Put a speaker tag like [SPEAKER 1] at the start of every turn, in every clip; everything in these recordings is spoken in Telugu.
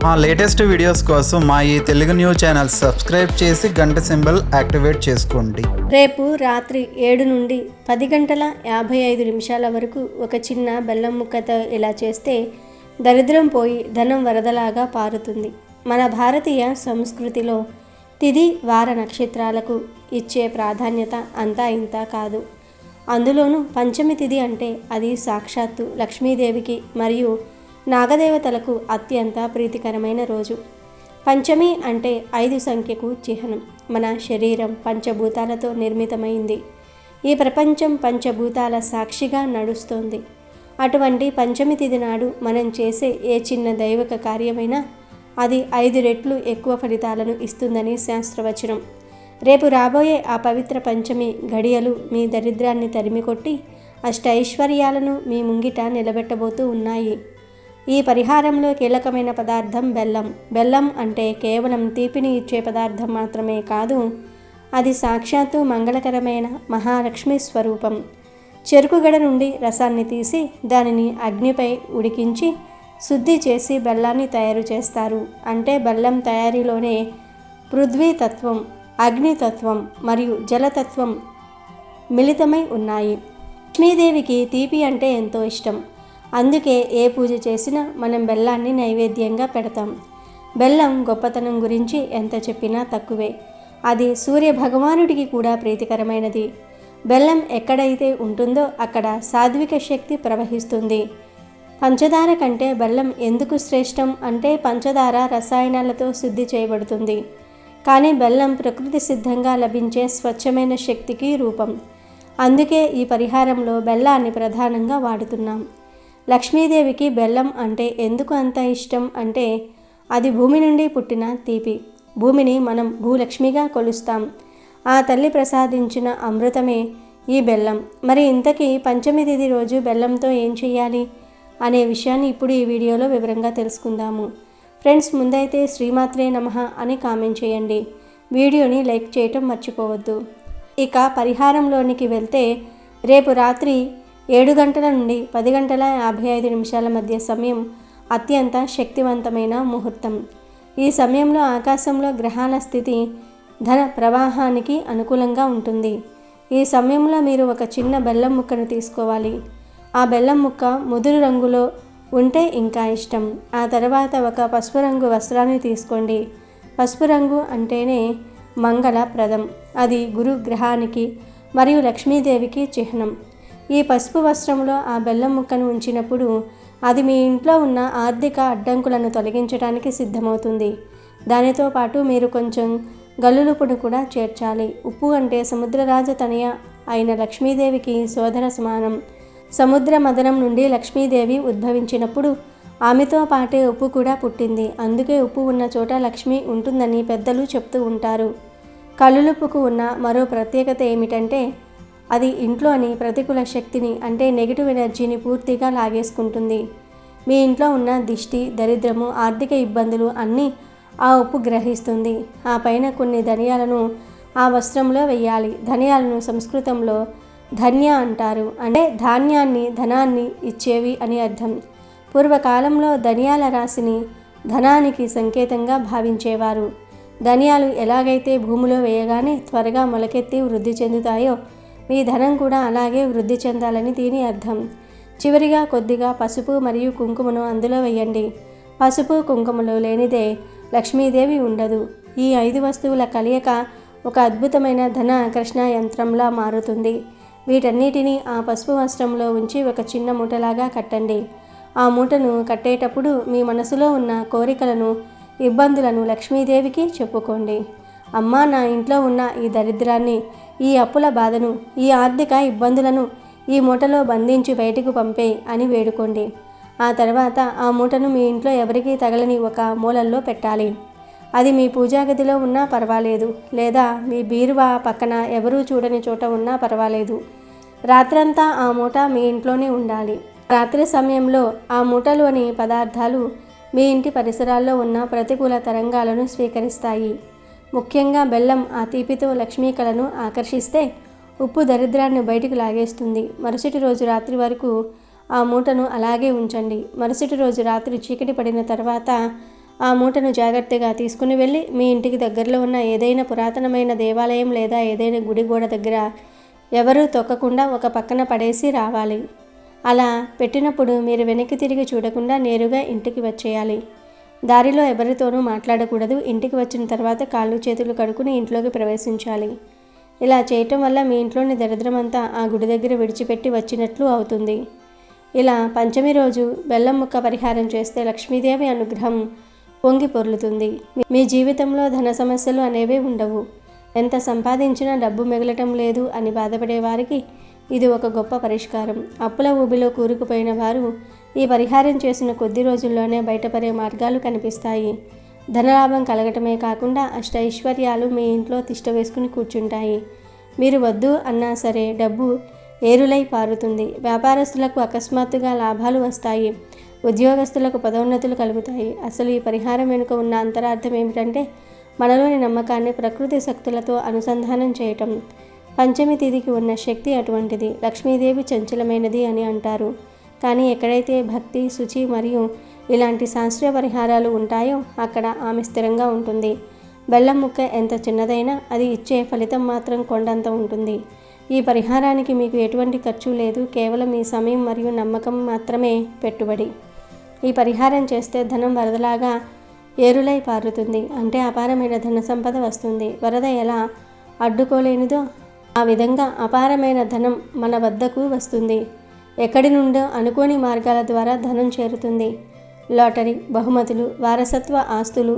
[SPEAKER 1] మా లేటెస్ట్ వీడియోస్ కోసం మా ఈ తెలుగు న్యూస్ ఛానల్ సబ్స్క్రైబ్ చేసి గంట సింబల్ యాక్టివేట్ చేసుకోండి.
[SPEAKER 2] రేపు రాత్రి 7 నుండి 10 గంటల 55 నిమిషాల వరకు ఒక చిన్న బెల్లం ముక్కతో ఇలా చేస్తే దరిద్రం పోయి ధనం వరదలాగా పారుతుంది. మన భారతీయ సంస్కృతిలో తిథి వార నక్షత్రాలకు ఇచ్చే ప్రాధాన్యత అంతా ఇంత కాదు. అందులోనూ పంచమి తిథి అంటే అది సాక్షాత్తు లక్ష్మీదేవికి మరియు నాగదేవతలకు అత్యంత ప్రీతికరమైన రోజు. పంచమి అంటే 5 సంఖ్యకు చిహ్నం. మన శరీరం పంచభూతాలతో నిర్మితమైంది. ఈ ప్రపంచం పంచభూతాల సాక్షిగా నడుస్తోంది. అటువంటి పంచమి తిథి నాడు మనం చేసే ఏ చిన్న దైవిక కార్యమైనా అది 5 రెట్లు ఎక్కువ ఫలితాలను ఇస్తుందని శాస్త్రవచనం. రేపు రాబోయే ఆ పవిత్ర పంచమి గడియలు మీ దరిద్రాన్ని తరిమికొట్టి అష్టైశ్వర్యాలను మీ ముంగిట నిలబెట్టబోతూ ఉన్నాయి. ఈ పరిహారంలో కీలకమైన పదార్థం బెల్లం. బెల్లం అంటే కేవలం తీపిని ఇచ్చే పదార్థం మాత్రమే కాదు, అది సాక్షాత్తు మంగళకరమైన మహాలక్ష్మి స్వరూపం. చెరుకుగడ నుండి రసాన్ని తీసి దానిని అగ్నిపై ఉడికించి శుద్ధి చేసి బెల్లాన్ని తయారు చేస్తారు. అంటే బెల్లం తయారీలోనే పృథ్వీతత్వం, అగ్నితత్వం మరియు జలతత్వం మిళితమై ఉన్నాయి. లక్ష్మీదేవికి తీపి అంటే ఎంతో ఇష్టం. అందుకే ఏ పూజ చేసినా మనం బెల్లాన్ని నైవేద్యంగా పెడతాం. బెల్లం గొప్పతనం గురించి ఎంత చెప్పినా తక్కువే. అది సూర్య భగవానుడికి కూడా ప్రీతికరమైనది. బెల్లం ఎక్కడైతే ఉంటుందో అక్కడ సాత్విక శక్తి ప్రవహిస్తుంది. పంచదార కంటే బెల్లం ఎందుకు శ్రేష్టం అంటే పంచదార రసాయనాలతో శుద్ధి చేయబడుతుంది. కానీ బెల్లం ప్రకృతి సిద్ధంగా లభించే స్వచ్ఛమైన శక్తికి రూపం. అందుకే ఈ పరిహారంలో బెల్లాన్ని ప్రధానంగా వాడుతున్నాం. లక్ష్మీదేవికి బెల్లం అంటే ఎందుకు అంత ఇష్టం అంటే అది భూమి నుండి పుట్టిన తీపి. భూమిని మనం భూలక్ష్మిగా కొలుస్తాం. ఆ తల్లి ప్రసాదించిన అమృతమే ఈ బెల్లం. మరి ఇంతకీ పంచమి తిథి రోజు బెల్లంతో ఏం చేయాలి అనే విషయాన్ని ఇప్పుడు ఈ వీడియోలో వివరంగా తెలుసుకుందాము. ఫ్రెండ్స్, ముందైతే శ్రీమాత్రే నమః అని కామెంట్ చేయండి. వీడియోని లైక్ చేయటం మర్చిపోవద్దు. ఇక పరిహారంలోనికి వెళ్తే రేపు రాత్రి 7 గంటల నుండి 10 గంటల 55 నిమిషాల మధ్య సమయం అత్యంత శక్తివంతమైన ముహూర్తం. ఈ సమయంలో ఆకాశంలో గ్రహాల స్థితి ధన ప్రవాహానికి అనుకూలంగా ఉంటుంది. ఈ సమయంలో మీరు ఒక చిన్న బెల్లం ముక్కను తీసుకోవాలి. ఆ బెల్లం ముక్క ముదురు రంగులో ఉంటే ఇంకా ఇష్టం. ఆ తర్వాత ఒక పసుపు రంగు వస్త్రాన్ని తీసుకోండి. పసుపు రంగు అంటేనే మంగళప్రదం. అది గురు గ్రహానికి మరియు లక్ష్మీదేవికి చిహ్నం. ఈ పసుపు వస్త్రంలో ఆ బెల్లం ముక్కను ఉంచినప్పుడు అది మీ ఇంట్లో ఉన్న ఆర్థిక అడ్డంకులను తొలగించడానికి సిద్ధమవుతుంది. దానితో పాటు మీరు కొంచెం గల్లులుపును కూడా చేర్చాలి. ఉప్పు అంటే సముద్రరాజ తనయ అయిన లక్ష్మీదేవికి సోదర సమానం. సముద్ర మదనం నుండి లక్ష్మీదేవి ఉద్భవించినప్పుడు ఆమెతో పాటే ఉప్పు కూడా పుట్టింది. అందుకే ఉప్పు ఉన్న చోట లక్ష్మి ఉంటుందని పెద్దలు చెప్తూ ఉంటారు. కల్లులుప్పుకు ఉన్న మరో ప్రత్యేకత ఏమిటంటే అది ఇంట్లోని ప్రతికూల శక్తిని అంటే నెగిటివ్ ఎనర్జీని పూర్తిగా లాగేసుకుంటుంది. మీ ఇంట్లో ఉన్న దిష్టి, దరిద్రము, ఆర్థిక ఇబ్బందులు అన్నీ ఆ ఉప్పు గ్రహిస్తుంది. ఆ పైన కొన్ని ధనియాలను ఆ వస్త్రంలో వేయాలి. ధనియాలను సంస్కృతంలో ధన్య అంటారు. అంటే ధాన్యాన్ని, ధనాన్ని ఇచ్చేవి అని అర్థం. పూర్వకాలంలో ధనియాల రాశిని ధనానికి సంకేతంగా భావించేవారు. ధనియాలు ఎలాగైతే భూమిలో వేయగానే త్వరగా మొలకెత్తి వృద్ధి చెందుతాయో మీ ధనం కూడా అలాగే వృద్ధి చెందాలని దీని అర్థం. చివరిగా కొద్దిగా పసుపు మరియు కుంకుమను అందులో వేయండి. పసుపు కుంకుమలు లేనిదే లక్ష్మీదేవి ఉండదు. ఈ 5 వస్తువుల కలయిక ఒక అద్భుతమైన ధన ఆకర్షణ యంత్రంలా మారుతుంది. వీటన్నిటినీ ఆ పసుపు వస్త్రంలో ఉంచి ఒక చిన్న మూటలాగా కట్టండి. ఆ మూటను కట్టేటప్పుడు మీ మనసులో ఉన్న కోరికలను, ఇబ్బందులను లక్ష్మీదేవికి చెప్పుకోండి. అమ్మా, నా ఇంట్లో ఉన్న ఈ దరిద్రాన్ని, ఈ అప్పుల బాధను, ఈ ఆర్థిక ఇబ్బందులను ఈ మూటలో బంధించి బయటకు పంపేయి అని వేడుకోండి. ఆ తర్వాత ఆ మూటను మీ ఇంట్లో ఎవరికీ తగలని ఒక మూలల్లో పెట్టాలి. అది మీ పూజా గదిలో ఉన్నా పర్వాలేదు, లేదా మీ బీరువా పక్కన ఎవరూ చూడని చోట ఉన్నా పర్వాలేదు. రాత్రంతా ఆ మూట మీ ఇంట్లోనే ఉండాలి. రాత్రి సమయంలో ఆ మూటలోని పదార్థాలు మీ ఇంటి పరిసరాల్లో ఉన్న ప్రతికూల తరంగాలను స్వీకరిస్తాయి. ముఖ్యంగా బెల్లం ఆ తీపితో లక్ష్మీ కళను ఆకర్షిస్తే ఉప్పు దరిద్రాన్ని బయటికి లాగేస్తుంది. మరుసటి రోజు రాత్రి వరకు ఆ మూటను అలాగే ఉంచండి. మరుసటి రోజు రాత్రి చీకటి పడిన తర్వాత ఆ మూటను జాగ్రత్తగా తీసుకుని వెళ్ళి మీ ఇంటికి దగ్గరలో ఉన్న ఏదైనా పురాతనమైన దేవాలయం లేదా ఏదైనా గుడి గోడ దగ్గర ఎవరూ తొక్కకుండా ఒక పక్కన పడేసి రావాలి. అలా పెట్టినప్పుడు మీరు వెనక్కి తిరిగి చూడకుండా నేరుగా ఇంటికి వచ్చేయాలి. దారిలో ఎవరితోనూ మాట్లాడకూడదు. ఇంటికి వచ్చిన తర్వాత కాళ్ళు చేతులు కడుక్కుని ఇంట్లోకి ప్రవేశించాలి. ఇలా చేయటం వల్ల మీ ఇంట్లోని దరిద్రమంతా ఆ గుడి దగ్గర విడిచిపెట్టి వచ్చినట్లు అవుతుంది. ఇలా పంచమి రోజు బెల్లం ముక్క పరిహారం చేస్తే లక్ష్మీదేవి అనుగ్రహం పొంగి పొర్లుతుంది. మీ జీవితంలో ధన సమస్యలు అనేవే ఉండవు. ఎంత సంపాదించినా డబ్బు మిగలటం లేదు అని బాధపడే వారికి ఇది ఒక గొప్ప పరిష్కారం. అప్పుల ఊబిలో కూరుకుపోయిన వారు ఈ పరిహారం చేసిన కొద్ది రోజుల్లోనే బయటపడే మార్గాలు కనిపిస్తాయి. ధనలాభం కలగటమే కాకుండా అష్టైశ్వర్యాలు మీ ఇంట్లో తిష్ట వేసుకుని కూర్చుంటాయి. మీరు వద్దు అన్నా సరే డబ్బు ఏరులై పారుతుంది. వ్యాపారస్తులకు అకస్మాత్తుగా లాభాలు వస్తాయి. ఉద్యోగస్తులకు పదోన్నతులు కలుగుతాయి. అసలు ఈ పరిహారం వెనుక ఉన్న అంతరార్థం ఏమిటంటే మనలోని నమ్మకాన్ని ప్రకృతి శక్తులతో అనుసంధానం చేయటం. పంచమి తిథికి ఉన్న శక్తి అటువంటిది. లక్ష్మీదేవి చంచలమైనది అని అంటారు. కానీ ఎక్కడైతే భక్తి, శుచి మరియు ఇలాంటి శాస్త్రీయ పరిహారాలు ఉంటాయో అక్కడ ఆమె స్థిరంగా ఉంటుంది. బెల్లం ముక్క ఎంత చిన్నదైనా అది ఇచ్చే ఫలితం మాత్రం కొండంత ఉంటుంది. ఈ పరిహారానికి మీకు ఎటువంటి ఖర్చు లేదు. కేవలం మీ సమయం మరియు నమ్మకం మాత్రమే పెట్టుబడి. ఈ పరిహారం చేస్తే ధనం వరదలాగా ఏరులై పారుతుంది. అంటే అపారమైన ధన సంపద వస్తుంది. వరద ఎలా అడ్డుకోలేనిదో ఆ విధంగా అపారమైన ధనం మన వద్దకు వస్తుంది. ఎక్కడి నుండో అనుకోని మార్గాల ద్వారా ధనం చేరుతుంది. లాటరీ, బహుమతులు, వారసత్వ ఆస్తులు,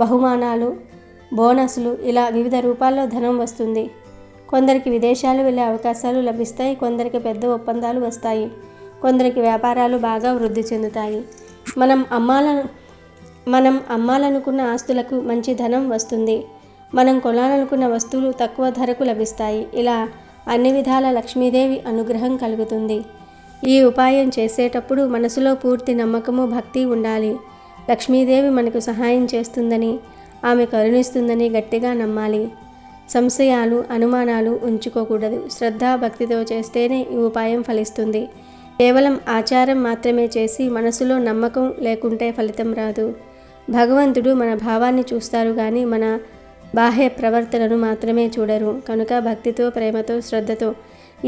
[SPEAKER 2] బహుమానాలు, బోనస్లు ఇలా వివిధ రూపాల్లో ధనం వస్తుంది. కొందరికి విదేశాలు వెళ్ళే అవకాశాలు లభిస్తాయి. కొందరికి పెద్ద ఒప్పందాలు వస్తాయి. కొందరికి వ్యాపారాలు బాగా వృద్ధి చెందుతాయి. మనం అమ్మాలనుకున్న ఆస్తులకు మంచి ధనం వస్తుంది. మనం కొనాలనుకున్న వస్తువులు తక్కువ ధరకు లభిస్తాయి. ఇలా అన్ని విధాల లక్ష్మీదేవి అనుగ్రహం కలుగుతుంది. ఈ ఉపాయం చేసేటప్పుడు మనసులో పూర్తి నమ్మకము, భక్తి ఉండాలి. లక్ష్మీదేవి మనకు సహాయం చేస్తుందని, ఆమె కరుణిస్తుందని గట్టిగా నమ్మాలి. సంశయాలు, అనుమానాలు ఉంచుకోకూడదు. శ్రద్ధ, భక్తితో చేస్తేనే ఈ ఉపాయం ఫలిస్తుంది. కేవలం ఆచారం మాత్రమే చేసి మనసులో నమ్మకం లేకుంటే ఫలితం రాదు. భగవంతుడు మన భావాన్ని చూస్తారు కానీ మన బాహ్య ప్రవర్తనను మాత్రమే చూడరు. కనుక భక్తితో, ప్రేమతో, శ్రద్ధతో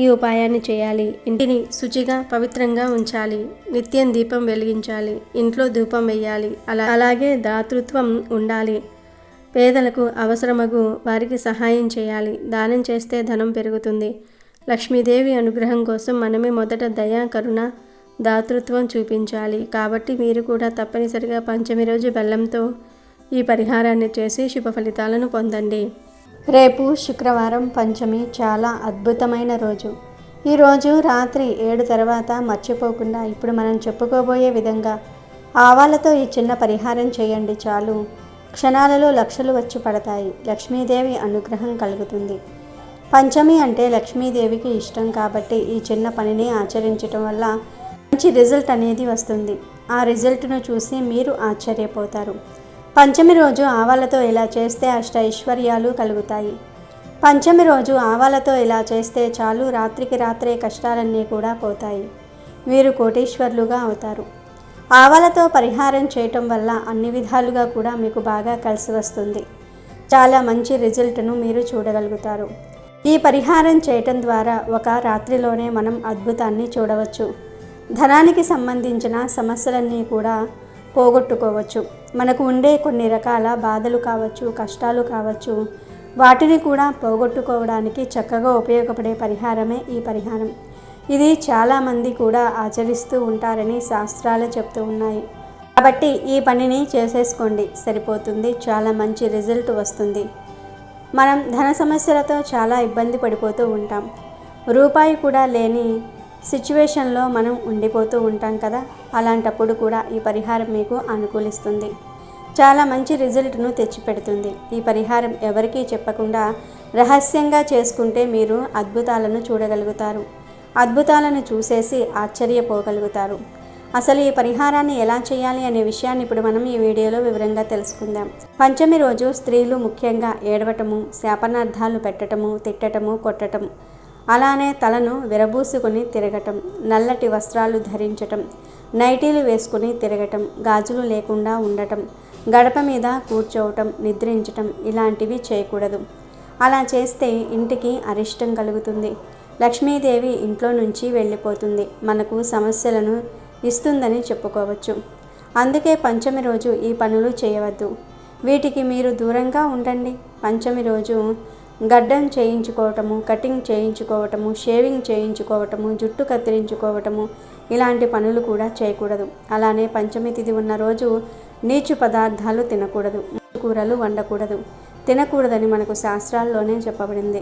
[SPEAKER 2] ఈ ఉపాయాన్ని చేయాలి. ఇంటిని శుచిగా, పవిత్రంగా ఉంచాలి. నిత్యం దీపం వెలిగించాలి. ఇంట్లో ధూపం వేయాలి. అలాగే దాతృత్వం ఉండాలి. పేదలకు, అవసరమగు వారికి సహాయం చేయాలి. దానం చేస్తే ధనం పెరుగుతుంది. లక్ష్మీదేవి అనుగ్రహం కోసం మనమే మొదట దయ, కరుణ, దాతృత్వం చూపించాలి. కాబట్టి మీరు కూడా తప్పనిసరిగా పంచమి రోజు బెల్లంతో ఈ పరిహారాన్ని చేసి శుభ ఫలితాలను పొందండి. రేపు శుక్రవారం పంచమి, చాలా అద్భుతమైన రోజు. ఈరోజు రాత్రి 7 తర్వాత మర్చిపోకుండా ఇప్పుడు మనం చెప్పుకోబోయే విధంగా ఆవాలతో ఈ చిన్న పరిహారం చేయండి. చాలు క్షణాలలో లక్షలు వచ్చి పడతాయి. లక్ష్మీదేవి అనుగ్రహం కలుగుతుంది. పంచమి అంటే లక్ష్మీదేవికి ఇష్టం కాబట్టి ఈ చిన్న పనిని ఆచరించటం వల్ల మంచి రిజల్ట్ అనేది వస్తుంది. ఆ రిజల్ట్ను చూసి మీరు ఆశ్చర్యపోతారు. పంచమి రోజు ఆవాలతో ఇలా చేస్తే అష్టైశ్వర్యాలు కలుగుతాయి. పంచమి రోజు ఆవాలతో ఇలా చేస్తే చాలు, రాత్రికి రాత్రే కష్టాలన్నీ కూడా పోతాయి. మీరు కోటీశ్వర్లుగా అవుతారు. ఆవాలతో పరిహారం చేయటం వల్ల అన్ని విధాలుగా కూడా మీకు బాగా కలిసి వస్తుంది. చాలా మంచి రిజల్ట్ను మీరు చూడగలుగుతారు. ఈ పరిహారం చేయటం ద్వారా ఒక రాత్రిలోనే మనం అద్భుతాన్ని చూడవచ్చు. ధనానికి సంబంధించిన సమస్యలన్నీ కూడా పోగొట్టుకోవచ్చు. మనకు ఉండే కొన్ని రకాల బాధలు కావచ్చు, కష్టాలు కావచ్చు, వాటిని కూడా పోగొట్టుకోవడానికి చక్కగా ఉపయోగపడే పరిహారమే ఈ పరిహారం. ఇది చాలామంది కూడా ఆచరిస్తూ ఉంటారని శాస్త్రాలు చెప్తూ ఉన్నాయి. కాబట్టి ఈ పనిని చేసేసుకోండి, సరిపోతుంది. చాలా మంచి రిజల్ట్ వస్తుంది. మనం ధన సమస్యలతో చాలా ఇబ్బంది పడిపోతూ ఉంటాం. రూపాయి కూడా లేని సిచ్యువేషన్లో మనం ఉండిపోతూ ఉంటాం కదా. అలాంటప్పుడు కూడా ఈ పరిహారం మీకు అనుకూలిస్తుంది. చాలా మంచి రిజల్ట్ను తెచ్చిపెడుతుంది. ఈ పరిహారం ఎవరికీ చెప్పకుండా రహస్యంగా చేసుకుంటే మీరు అద్భుతాలను చూడగలుగుతారు. అద్భుతాలను చూసేసి ఆశ్చర్యపోగలుగుతారు. అసలు ఈ పరిహారాన్ని ఎలా చేయాలి అనే విషయాన్ని ఇప్పుడు మనం ఈ వీడియోలో వివరంగా తెలుసుకుందాం. పంచమి రోజు స్త్రీలు ముఖ్యంగా ఏడవటము, శాపనార్థాలు పెట్టటము, తిట్టటము, కొట్టటం, అలానే తలను విరబూసుకుని తిరగటం, నల్లటి వస్త్రాలు ధరించటం, నైటీలు వేసుకుని తిరగటం, గాజులు లేకుండా ఉండటం, గడప మీద కూర్చోవటం, నిద్రించటం ఇలాంటివి చేయకూడదు. అలా చేస్తే ఇంటికి అరిష్టం కలుగుతుంది. లక్ష్మీదేవి ఇంట్లో నుంచి వెళ్ళిపోతుంది, మనకు సమస్యలను ఇస్తుందని చెప్పుకోవచ్చు. అందుకే పంచమి రోజు ఈ పనులు చేయవద్దు. వీటికి మీరు దూరంగా ఉండండి. పంచమి రోజు గడ్డం చేయించుకోవటము, కటింగ్ చేయించుకోవటము, షేవింగ్ చేయించుకోవటము, జుట్టు కత్తిరించుకోవటము ఇలాంటి పనులు కూడా చేయకూడదు. అలానే పంచమి తిథి ఉన్న రోజు నీచు పదార్థాలు తినకూడదు, కూరలు వండకూడదు, తినకూడదని మనకు శాస్త్రాల్లోనే చెప్పబడింది.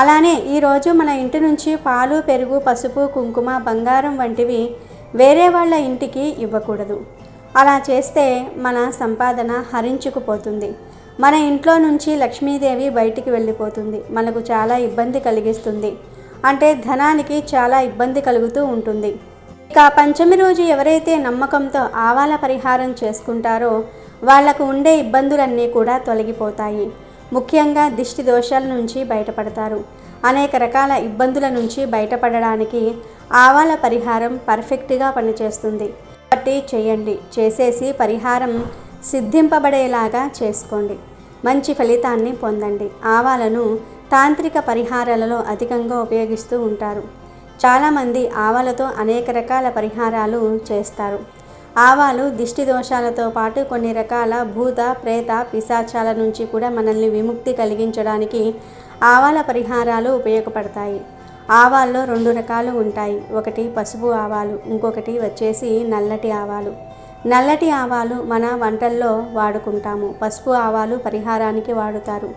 [SPEAKER 2] అలానే ఈరోజు మన ఇంటి నుంచి పాలు, పెరుగు, పసుపు, కుంకుమ, బంగారం వంటివి వేరే వాళ్ళ ఇంటికి ఇవ్వకూడదు. అలా చేస్తే మన సంపాదన హరించుకుపోతుంది. మన ఇంట్లో నుంచి లక్ష్మీదేవి బయటికి వెళ్ళిపోతుంది, మనకు చాలా ఇబ్బంది కలిగిస్తుంది. అంటే ధనానికి చాలా ఇబ్బంది కలుగుతూ ఉంటుంది. ఇక పంచమి రోజు ఎవరైతే నమ్మకంతో ఆవాల పరిహారం చేసుకుంటారో వాళ్లకు ఉండే ఇబ్బందులన్నీ కూడా తొలగిపోతాయి. ముఖ్యంగా దిష్టి దోషాల నుంచి బయటపడతారు. అనేక రకాల ఇబ్బందుల నుంచి బయటపడడానికి ఆవాల పరిహారం పర్ఫెక్ట్గా పనిచేస్తుంది. కాబట్టి చేయండి, చేసేసి పరిహారం సిద్ధింపబడేలాగా చేసుకోండి, మంచి ఫలితాన్ని పొందండి. ఆవాలను తాంత్రిక పరిహారాలలో అధికంగా ఉపయోగిస్తూ ఉంటారు. చాలామంది ఆవాలతో అనేక రకాల పరిహారాలు చేస్తారు. ఆవాలు దిష్టి దోషాలతో పాటు కొన్ని రకాల భూత, ప్రేత, పిశాచాల నుంచి కూడా మనల్ని విముక్తి కలిగించడానికి ఆవాల పరిహారాలు ఉపయోగపడతాయి. ఆవాల్లో 2 రకాలు ఉంటాయి. ఒకటి పసుపు ఆవాలు, ఇంకొకటి వచ్చేసి నల్లటి ఆవాలు. నల్లటి ఆవాలు మన వంటల్లో వాడుకుంటాము, పసుపు ఆవాలు పరిహారానికి వాడుతారు.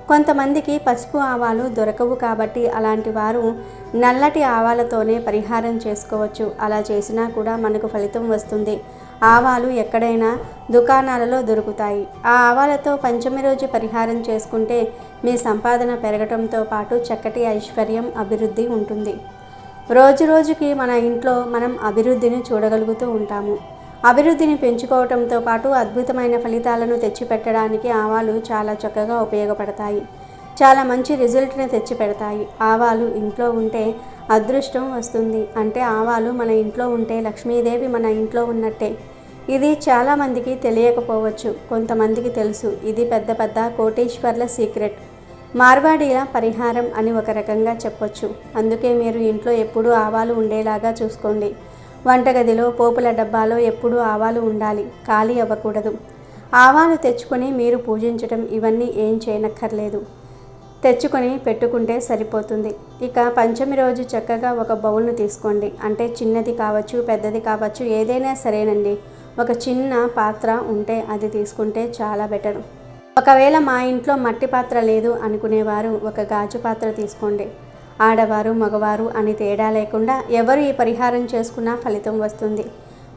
[SPEAKER 2] కొంతమందికి పసుపు ఆవాలు దొరకవు కాబట్టి అలాంటి వారు నల్లటి ఆవాలతోనే పరిహారం చేసుకోవచ్చు. అలా చేసినా కూడా మనకు ఫలితం వస్తుంది. ఆవాలు ఎక్కడైనా దుకాణాలలో దొరుకుతాయి. ఆ ఆవాలతో పంచమి రోజు పరిహారం చేసుకుంటే మీ సంపాదన పెరగటంతో పాటు చక్కటి ఐశ్వర్యం, అభివృద్ధి ఉంటుంది. రోజు రోజుకి మన ఇంట్లో మనం అభివృద్ధిని చూడగలుగుతూ ఉంటాము. అభివృద్ధిని పెంచుకోవడంతో పాటు అద్భుతమైన ఫలితాలను తెచ్చిపెట్టడానికి ఆవాలు చాలా చక్కగా ఉపయోగపడతాయి. చాలా మంచి రిజల్ట్ని తెచ్చిపెడతాయి. ఆవాలు ఇంట్లో ఉంటే అదృష్టం వస్తుంది. అంటే ఆవాలు మన ఇంట్లో ఉంటే లక్ష్మీదేవి మన ఇంట్లో ఉన్నట్టే. ఇది చాలామందికి తెలియకపోవచ్చు, కొంతమందికి తెలుసు. ఇది పెద్ద పెద్ద కోటీశ్వర్ల సీక్రెట్, మార్వాడీల పరిహారం అని ఒక రకంగా చెప్పొచ్చు. అందుకే మీరు ఇంట్లో ఎప్పుడూ ఆవాలు ఉండేలాగా చూసుకోండి. వంటగదిలో, పోపుల డబ్బాలో ఎప్పుడూ ఆవాలు ఉండాలి, ఖాళీ అవ్వకూడదు. ఆవాలు తెచ్చుకొని మీరు పూజించటం ఇవన్నీ ఏం చేయనక్కర్లేదు, తెచ్చుకొని పెట్టుకుంటే సరిపోతుంది. ఇక పంచమి రోజు చక్కగా ఒక బౌల్ను తీసుకోండి. అంటే చిన్నది కావచ్చు, పెద్దది కావచ్చు, ఏదైనా సరేనండి. ఒక చిన్న పాత్ర ఉంటే అది తీసుకుంటే చాలా బెటర్. ఒకవేళ మా ఇంట్లో మట్టి పాత్ర లేదు అనుకునేవారు ఒక గాజు పాత్ర తీసుకోండి. ఆడవారు, మగవారు అని తేడా లేకుండా ఎవరు ఈ పరిహారం చేసుకున్నా ఫలితం వస్తుంది.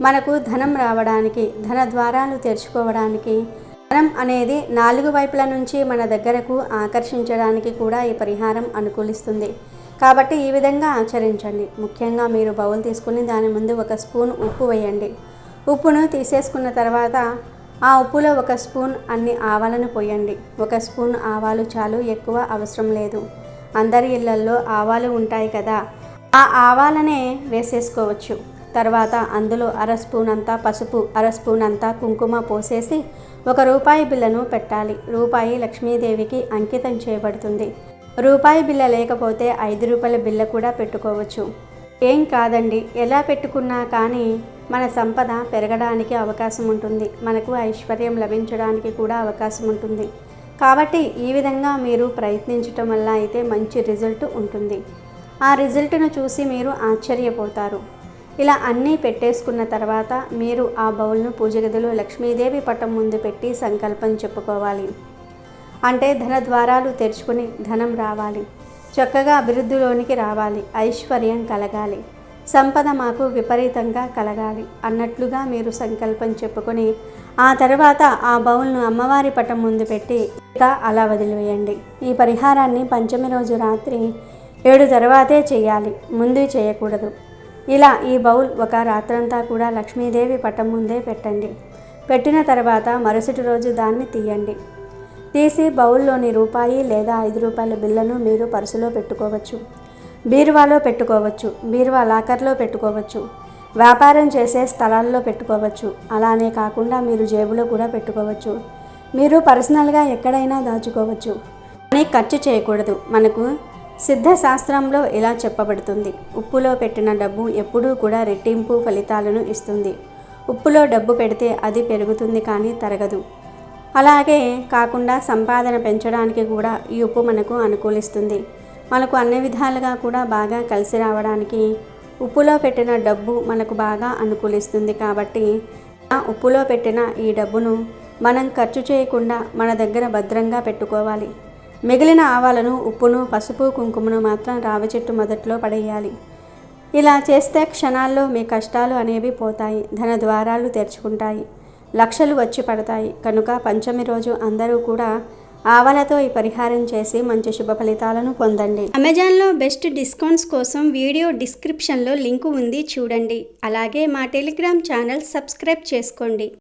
[SPEAKER 2] మనకు ధనం రావడానికి, ధన ద్వారాలు తెరుచుకోవడానికి, ధనం అనేది 4 వైపుల నుంచి మన దగ్గరకు ఆకర్షించడానికి కూడా ఈ పరిహారం అనుకూలిస్తుంది. కాబట్టి ఈ విధంగా ఆచరించండి. ముఖ్యంగా మీరు బౌల్ తీసుకుని దాని ముందు 1 స్పూన్ ఉప్పు వేయండి. ఉప్పును తీసేసుకున్న తర్వాత ఆ ఉప్పులో 1 స్పూన్ అన్ని ఆవాలను పోయండి. 1 స్పూన్ ఆవాలు చాలు, ఎక్కువ అవసరం లేదు. అందరి ఇళ్లల్లో ఆవాలు ఉంటాయి కదా, ఆ ఆవాలనే వేసేసుకోవచ్చు. తర్వాత అందులో 1/2 స్పూన్ అంతా పసుపు, 1/2 స్పూన్ అంతా కుంకుమ పోసేసి 1 రూపాయి బిళ్ళను పెట్టాలి. రూపాయి లక్ష్మీదేవికి అంకితం చేయబడుతుంది. రూపాయి బిళ్ళ లేకపోతే 5 రూపాయల బిళ్ళ కూడా పెట్టుకోవచ్చు. ఏం కాదండి, ఎలా పెట్టుకున్నా కానీ మన సంపద పెరగడానికి అవకాశం ఉంటుంది, మనకు ఐశ్వర్యం లభించడానికి కూడా అవకాశం ఉంటుంది. కాబట్టి ఈ విధంగా మీరు ప్రయత్నించటం వల్ల అయితే మంచి రిజల్ట్ ఉంటుంది. ఆ రిజల్ట్ను చూసి మీరు ఆశ్చర్యపోతారు. ఇలా అన్నీ పెట్టేసుకున్న తర్వాత మీరు ఆ బౌల్ను పూజ గదిలో లక్ష్మీదేవి పటం ముందు పెట్టి సంకల్పం చెప్పుకోవాలి. అంటే ధన ద్వారాలు తెరుచుకుని ధనం రావాలి, చక్కగా అభివృద్ధిలోనికి రావాలి, ఐశ్వర్యం కలగాలి, సంపద మాకు విపరీతంగా కలగాలి అన్నట్లుగా మీరు సంకల్పం చెప్పుకొని ఆ తర్వాత ఆ బౌల్ను అమ్మవారి పటం ముందు పెట్టి ఇక అలా వదిలివేయండి. ఈ పరిహారాన్ని పంచమి రోజు రాత్రి 7 తర్వాతే చేయాలి, ముందు చేయకూడదు. ఇలా ఈ బౌల్ ఒక రాత్రంతా కూడా లక్ష్మీదేవి పటం ముందే పెట్టండి. పెట్టిన తర్వాత మరుసటి రోజు దాన్ని తీయండి. తీసి బౌల్లోని రూపాయి లేదా 5 రూపాయల బిళ్ళను మీరు పర్సులో పెట్టుకోవచ్చు, బీరువాలో పెట్టుకోవచ్చు, బీరువా లాకర్లో పెట్టుకోవచ్చు. వ్యాపారం చేసే స్థలాల్లో పెట్టుకోవచ్చు. అలానే కాకుండా మీరు జేబులో కూడా పెట్టుకోవచ్చు. మీరు పర్సనల్గా ఎక్కడైనా దాచుకోవచ్చు. కానీ ఖర్చు చేయకూడదు. మనకు సిద్ధశాస్త్రంలో ఇలా చెప్పబడుతుంది. ఉప్పులో పెట్టిన డబ్బు ఎప్పుడూ కూడా రెట్టింపు ఫలితాలను ఇస్తుంది. ఉప్పులో డబ్బు పెడితే అది పెరుగుతుంది కానీ తరగదు. అలాగే కాకుండా సంపాదన పెంచడానికి కూడా ఈ ఉప్పు మనకు అనుకూలిస్తుంది. మనకు అన్ని విధాలుగా కూడా బాగా కలిసి రావడానికి ఉప్పులో పెట్టిన డబ్బు మనకు బాగా అనుకూలిస్తుంది. కాబట్టి ఉప్పులో పెట్టిన ఈ డబ్బును మనం ఖర్చు చేయకుండా మన దగ్గర భద్రంగా పెట్టుకోవాలి. మిగిలిన ఆవాలను, ఉప్పును, పసుపు, కుంకుమను మాత్రం రావి చెట్టు మొదట్లో పడేయాలి. ఇలా చేస్తే క్షణాల్లో మీ కష్టాలు అనేవి పోతాయి. ధన ద్వారాలు తెరుచుకుంటాయి. లక్షలు వచ్చి పడతాయి. కనుక పంచమి రోజు అందరూ కూడా ఆవాలతో ఈ పరిహారం చేసి మంచి శుభ ఫలితాలను పొందండి. అమెజాన్లో బెస్ట్ డిస్కౌంట్స్ కోసం వీడియో డిస్క్రిప్షన్లో లింకు ఉంది, చూడండి. అలాగే మా టెలిగ్రామ్ ఛానల్ సబ్స్క్రైబ్ చేసుకోండి.